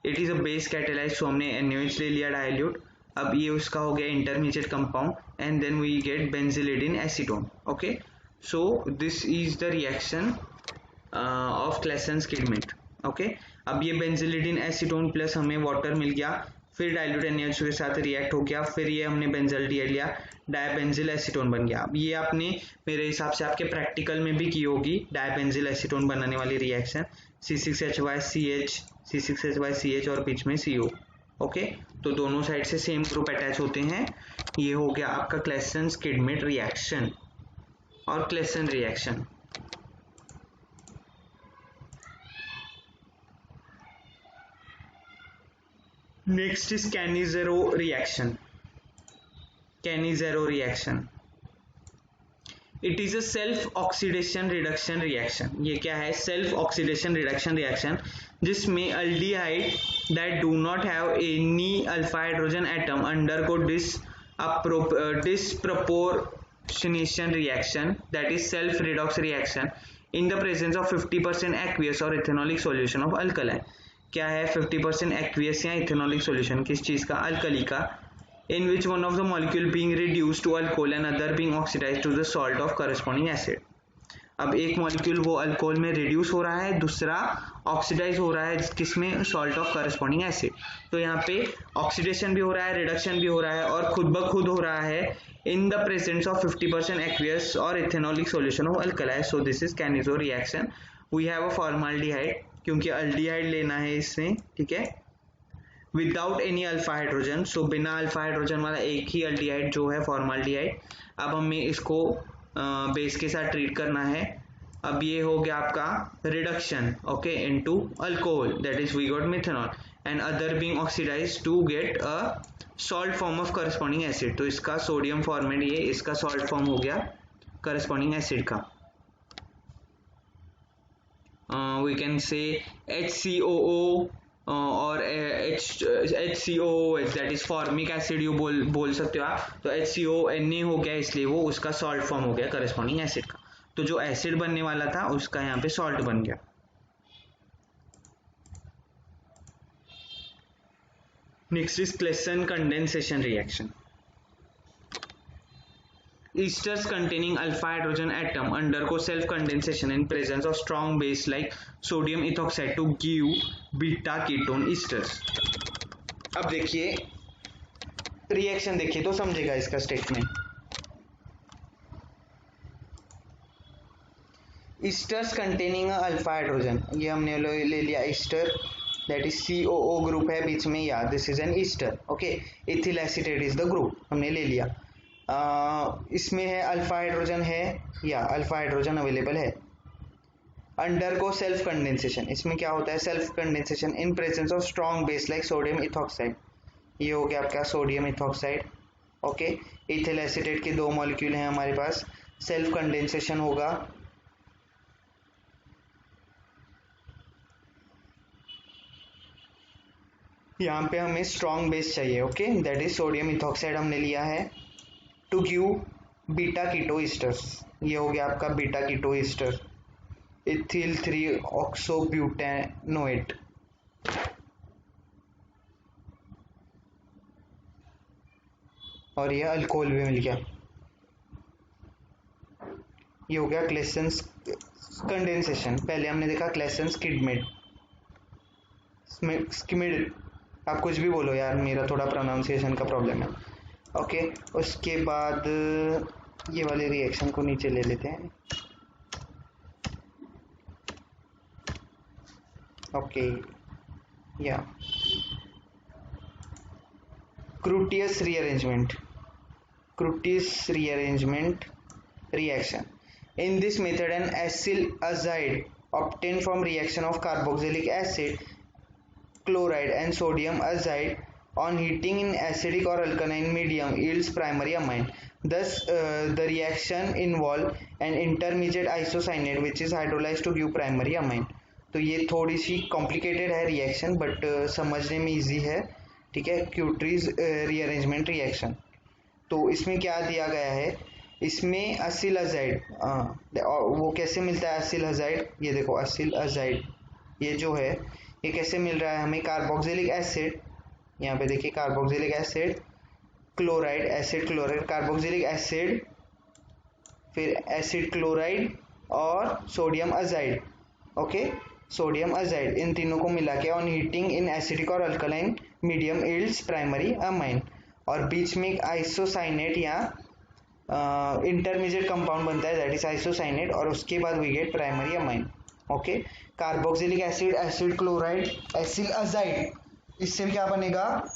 It is a base catalyse, so हमने NaOH ले लिया डाइल्यूट. अब ये उसका हो गया intermediate compound and then we get benzylidene acetone, okay. So this is the reaction of Claisen Schmidt, okay. अब ये बेंजिलिडीन एसीटोन प्लस हमें वाटर मिल गया, फिर डाइल्यूट NaOH के साथ रिएक्ट हो गया, फिर ये हमने बेंजाल्डिहाइड लिया, डायबेंजिल एसीटोन बन गया. अब ये आपने मेरे हिसाब से आपके प्रैक्टिकल में भी की होगी डायबेंजिल एसीटोन बनाने वाली रिएक्शन. C6H5CH, C6H5CH और बीच में CO, ओके. तो दोनों साइड से सेम ग्रुप अटैच होते हैं. ये हो गया आपका क्लेसन-Schmidt रिएक्शन और Klaassen reaction. Next is Cannizzaro reaction. Cannizzaro reaction. It is a self-oxidation reduction reaction. ये क्या है? Self-oxidation reduction reaction जिसमें aldehyde that do not have any alpha hydrogen atom undergo fractionation reaction, that is self redox reaction in the presence of 50% aqueous or ethanolic solution of alkali. क्या है 50% aqueous या ethanolic solution किस चीज का, alkali का, in which one of the molecule being reduced to alcohol and other being oxidized to the salt of corresponding acid. अब एक molecule वो अल्कोहल में रिड्यूस हो रहा है, दूसरा ऑक्सीडाइज हो रहा है किसमें, सॉल्ट ऑफ करस्पॉन्डिंग एसिड. तो यहाँ पे ऑक्सीडेशन भी हो रहा है, रिडक्शन भी हो रहा है और खुद ब खुद हो रहा है in the presence of 50% aqueous और ethanolic solution of alkali. So this is Cannizzaro reaction. We have a formaldehyde, क्योंकि अल्डिहाइड लेना है इसमें, ठीक है, without any alpha hydrogen. So बिना अल्फा हाइड्रोजन वाला एक ही अल्डिहाइड जो है फॉर्माल्डिहाइड. अब हमें इसको बेस के साथ ट्रीट करना है. अब ये हो गया आपका reduction, okay, into alcohol, that is we got methanol and other being oxidized to get a salt form of corresponding acid. तो इसका सोडियम फॉर्मेट, ये इसका सॉल्ट फॉर्म हो गया करस्पॉन्डिंग एसिड का. वी कैन से HCOO और HCOOH, that is formic acid you बोल सकते हो आप. तो HCONA हो गया, इसलिए वो उसका सॉल्ट फॉर्म हो गया करस्पॉन्डिंग एसिड का. तो जो एसिड बनने वाला था उसका यहाँ पे सॉल्ट बन गया. Next is Klaassen condensation reaction. Esters containing alpha hydrogen atom undergo self condensation in presence of strong base like sodium ethoxide to give beta ketone esters. अब देखिए रिएक्शन, देखिए तो समझेगा इसका statement. Esters containing alpha hydrogen, ये हमने ले लिया ester, that is COO group है बीच में, या this is an Easter, okay. Ethyl acetate is the group, हमने ले लिया. इसमें है अल्फा हाइड्रोजन है, या अल्फा हाइड्रोजन अवेलेबल है. अंडरगो सेल्फ कंडेंसेशन, इसमें क्या होता है, self condensation in presence of strong base like sodium ethoxide. ये हो गया आपका sodium ethoxide, okay. Ethyl acetate के 2 मॉलिक्यूल हैं हमारे पास, सेल्फ कंडेंसेशन होगा. यहाँ पे हमें स्ट्रॉन्ग बेस चाहिए, okay, that is sodium ethoxide हमने लिया है, to give beta keto esters. ये हो गया आपका beta keto ester, ethyl 3 oxobutanoate. और ये अल्कोहल भी मिल गया. ये हो गया क्लेसेंस कंडेंसेशन. पहले हमने देखा क्लेसेंस स्किमिड, आप कुछ भी बोलो यार, मेरा थोड़ा प्रोनाउंसिएशन का प्रॉब्लम है, ओके. उसके बाद ये वाले रिएक्शन को नीचे ले लेते हैं, ओके. या क्रूटियस rearrangement reaction. In this method an acyl azide obtained from reaction of carboxylic acid, chloride and sodium azide on heating in acidic or alkaline medium yields primary amine. Thus the reaction involve an intermediate isocyanate which is hydrolyzed to give primary amine. तो ये थोड़ी सी complicated है reaction, but समझने में easy है, ठीक है. क्यूट्रीज rearrangement reaction. तो इसमें क्या दिया गया है, इसमें असिल अजाइड, वो कैसे मिलता है असिल अजाइड, ये देखो असिल अजाइड ये जो है ये कैसे मिल रहा है हमें, कार्बोक्सिलिक एसिड, यहाँ पे देखिए carboxylic acid, chloride, acid chloride, carboxylic acid, फिर एसिड क्लोराइड और sodium azide, okay. Sodium azide, इन तीनों को मिला के ऑन हीटिंग इन एसिडिक और alkaline medium yields primary amine. और बीच में एक आइसोसाइनेट या इंटरमीडिएट कंपाउंड बनता है दैट इज आइसोसाइनेट, और उसके बाद we get primary amine, okay. Carboxylic acid, acid chloride, acyl azide, इससे क्या बनेगा,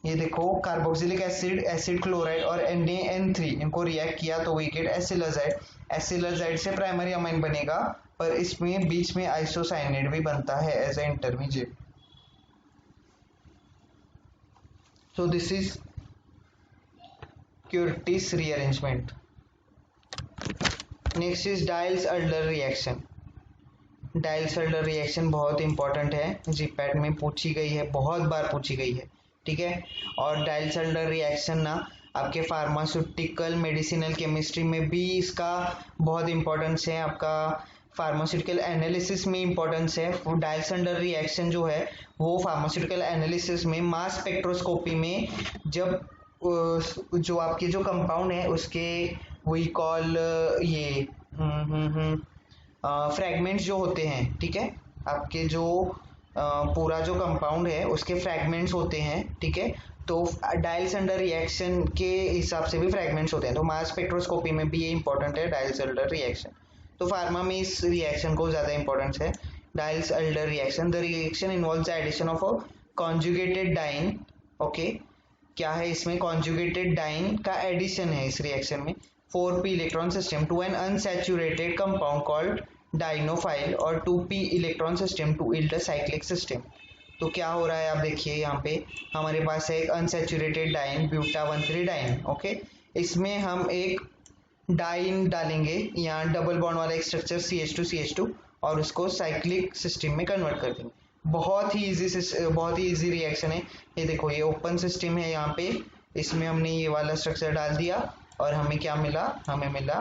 ये देखो कार्बोक्सिलिक एसिड, एसिड क्लोराइड और NaN3 इनको रिएक्ट किया तो we get acyl azide. Acyl azide से प्राइमरी अमाइन बनेगा, पर इसमें बीच में आइसोसाइनेट भी बनता है as a intermediate. So this is Curtis rearrangement. Next is Diels-Alder reaction. Diels-Alder reaction बहुत इंपॉर्टेंट है, जीपैट में पूछी गई है, बहुत बार पूछी गई है. ठीक है। और डाइल्स-हल्डर रिएक्शन ना आपके फार्मास्यूटिकल मेडिसिनल केमिस्ट्री में भी इसका बहुत इंपॉर्टेंस है, आपका फार्मास्यूटिकल एनालिसिस में इंपॉर्टेंस है। डाइल्स-हल्डर रिएक्शन जो है वो फार्मास्यूटिकल एनालिसिस में मास स्पेक्ट्रोस्कोपी में जब जो आपके जो कंपाउंड है उसके वी कॉल ये फ्रैगमेंट्स जो होते हैं, ठीक है, आपके जो पूरा जो कंपाउंड है उसके फ्रैगमेंट्स होते हैं, ठीक है, तो डाइल्स-हल्डर रिएक्शन के हिसाब से भी फ्रैगमेंट्स होते हैं, तो मास स्पेक्ट्रोस्कोपी में भी ये इंपॉर्टेंट है डाइल्स-हल्डर रिएक्शन। तो फार्मा में इस रिएक्शन को ज़्यादा इंपॉर्टेंस है, Diels Alder reaction. The reaction involves the addition of a conjugated diene, okay, क्या है इसमें, कॉन्जुगेटेड डाइन का एडिशन है इस रिएक्शन में 4p electron system to an unsaturated compound called dienophile और 2p electron system to yield a cyclic system. तो क्या हो रहा है आप देखिए यहाँ पे हमारे पास है एक unsaturated diene buta 1,3 diene, okay, इसमें हम एक डाइन डालेंगे, यहाँ डबल बॉन्ड वाला एक स्ट्रक्चर CH2 और उसको साइक्लिक सिस्टम में कन्वर्ट कर देंगे। बहुत ही इजी रिएक्शन है। ये देखो ये ओपन सिस्टम है, यहाँ पे इसमें हमने ये वाला स्ट्रक्चर डाल दिया और हमें क्या मिला, हमें मिला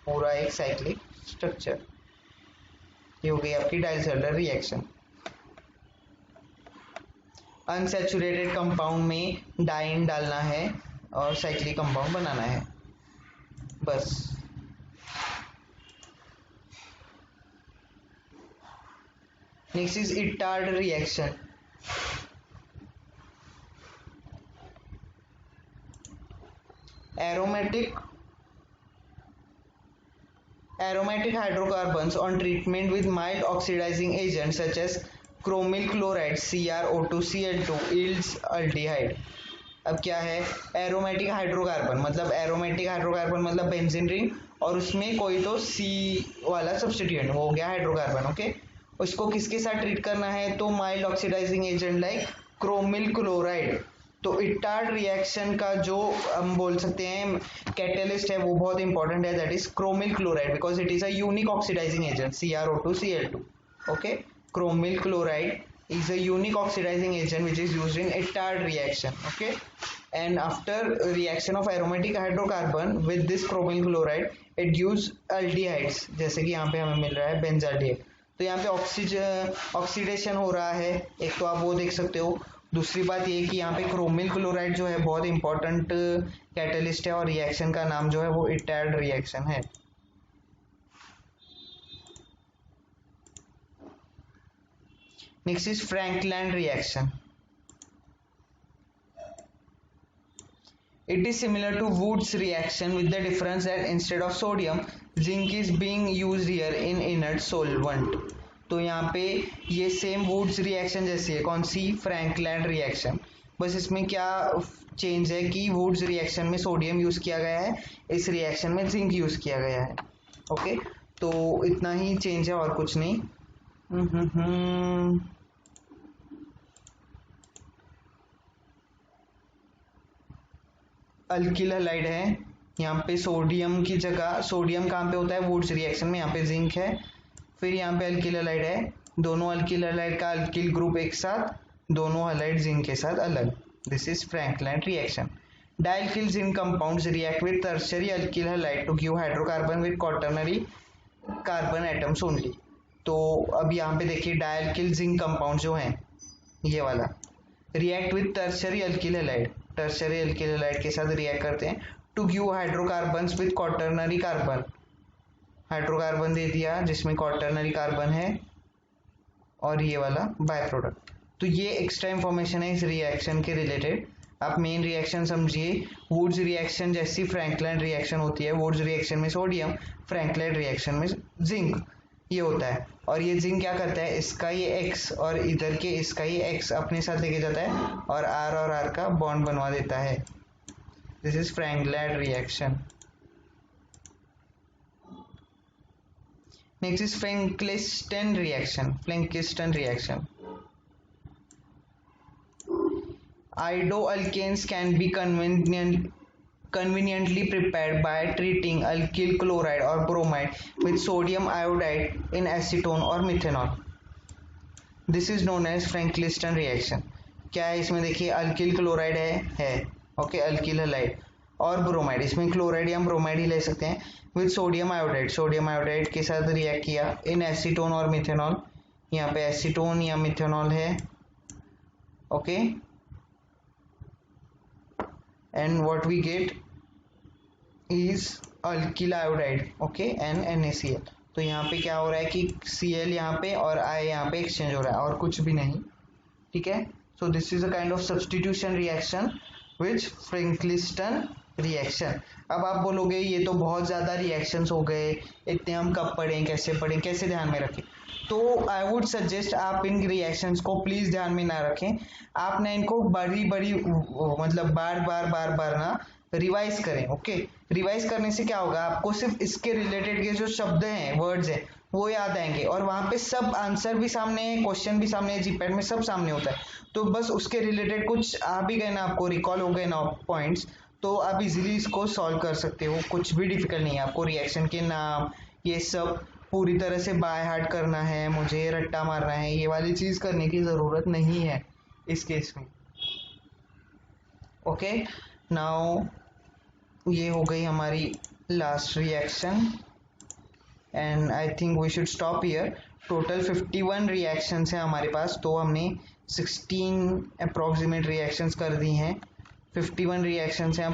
पूरा एक साइक्लिक स्ट्रक्चर। ये हो गई आपकी डाइल्स-हल्डर रिएक्शन। अनसैचुरेटेड कंपाउंड में डाइन डालना है और साइक्लिक कंपाउंड बनाना है, बस। Next is Etard reaction. Aromatic hydrocarbons on treatment with mild oxidizing agents such as chromyl chloride CrO2Cl2 yields aldehyde। अब क्या है एरोमेटिक हाइड्रोकार्बन, मतलब एरोमेटिक हाइड्रोकार्बन मतलब बेंजीन रिंग और उसमें कोई तो सी वाला सब्स्टिट्यूएंट हो गया हाइड्रोकार्बन, ओके। उसको किसके साथ ट्रीट करना है, तो mild oxidizing agent like chromyl chloride. तो इटार्ड रिएक्शन का जो हम बोल सकते हैं कैटलिस्ट है वो बहुत इंपॉर्टेंट है, that is chromyl chloride because it is a unique oxidizing agent CrO2Cl2, okay. Chromyl chloride is a unique oxidizing agent which is used in Itard reaction, okay, and after reaction of aromatic hydrocarbon with this chromyl chloride it gives aldehydes, जैसे कि यहाँ पे हमें मिल रहा है benzaldehyde. तो यहाँ पे ऑक्सीडेशन हो रहा है, एक तो आप वो देख सकते हो, दूसरी बात ये कि यहाँ पे क्रोमिल क्लोराइड जो है बहुत इंपॉर्टेंट कैटलिस्ट है और रिएक्शन का नाम जो है वो इटार्ड रिएक्शन है। Next is Frankland reaction. It is similar to Wood's reaction with the difference that instead of sodium, zinc is being used here in inert solvent. तो यहाँ पे ये सेम वुड्स रिएक्शन जैसी है, कौन सी, फ्रैंकलैंड रिएक्शन, बस इसमें क्या चेंज है कि वुड्स रिएक्शन में सोडियम यूज किया गया है, इस रिएक्शन में जिंक यूज किया गया है, ओके। तो इतना ही चेंज है और कुछ नहीं। अल्किल हैलाइड है, यहाँ पे सोडियम की जगह, सोडियम कहाँ पे होता है वुड्स रिएक्शन में, यहाँ पे जिंक है, फिर यहाँ पे अल्किल हैलाइड है, दोनों अल्किल हैलाइड का अल्किल ग्रुप एक साथ, दोनों हैलाइड जिंक के साथ अलग, this is Frankland reaction. Dialkyl zinc compounds react with tertiary alkyl halide to give hydrocarbon with quaternary carbon atoms only. तो अब यहाँ पे देखिए डायल्किल जिंक कंपाउंड जो है ये वाला react with tertiary alkyl halide, tertiary alkyl halide के साथ रिएक्ट करते हैं to give hydrocarbons with quaternary carbon, hydrocarbon दे दिया जिसमें क्वाटर्नरी कार्बन है और ये वाला बाय प्रोडक्ट। तो ये एक्स्ट्रा इंफॉर्मेशन है इस रिएक्शन के रिलेटेड। आप मेन रिएक्शन समझिए, वुड्स रिएक्शन जैसी फ्रैंकलैंड रिएक्शन होती है, वुड्स रिएक्शन में सोडियम, फ्रैंकलैंड रिएक्शन में जिंक ये होता है, और ये जिंक क्या करता है, इसका ये X और इधर के इसका ये X अपने साथ लेके जाता है और R और R का बॉन्ड बनवा देता है, this is Frankland reaction. Next is Franklin reaction. Franklin reaction. Iodoalkanes can be conveniently prepared by treating alkyl chloride or bromide with sodium iodide in acetone or methanol. This is known as Franklin reaction. क्या है इसमें, देखिए alkyl chloride है okay, alkyl halide और bromide, इसमें chloride या bromide ही ले सकते हैं, विद सोडियम आयोडाइड के साथ रिएक्ट किया इन एसीटोन और मिथेनॉल, यहाँ पे एसीटोन या मिथेनॉल है okay, and what we get is alkyl iodide okay and NaCl। तो यहाँ पे क्या हो रहा है कि Cl यहाँ पे और I यहाँ पे एक्सचेंज हो रहा है और कुछ भी नहीं, ठीक है। So this is a kind of substitution reaction which Finkelstein reaction. अब आप बोलोगे ये तो बहुत ज़्यादा रिएक्शंस हो गए, इतने हम कब पढ़ें, कैसे ध्यान में रखें। तो आई वुड सजेस्ट आप इन रिएक्शंस को प्लीज़ ध्यान में ना रखें, आपने इनको बड़ी मतलब बार ना रिवाइज करें ओके। रिवाइज करने से क्या होगा, आपको सिर्फ इसके रिलेटेड के जो शब्द हैं, वर्ड्स हैं, वो याद आएंगे और वहाँ पे सब आंसर भी सामने है, क्वेश्चन भी सामने है, जीपैट में सब सामने होता है। तो बस उसके रिलेटेड कुछ आ भी गए ना, आपको रिकॉल हो गए ना पॉइंट्स, तो आप इजीली इसको सॉल्व कर सकते हो, कुछ भी डिफिकल्ट नहीं है। आपको रिएक्शन के नाम ये सब पूरी तरह से बाय हार्ट करना है, मुझे रट्टा मारना है, ये वाली चीज़ करने की ज़रूरत नहीं है इस केस में ओके। नाउ ये हो गई हमारी last reaction and I think we should stop here. Total 51 reactions हैं हमारे पास, तो हमने 16 अप्रॉक्सीमेट रिएक्शंस कर दी हैं, 51 रिएक्शंस हैं।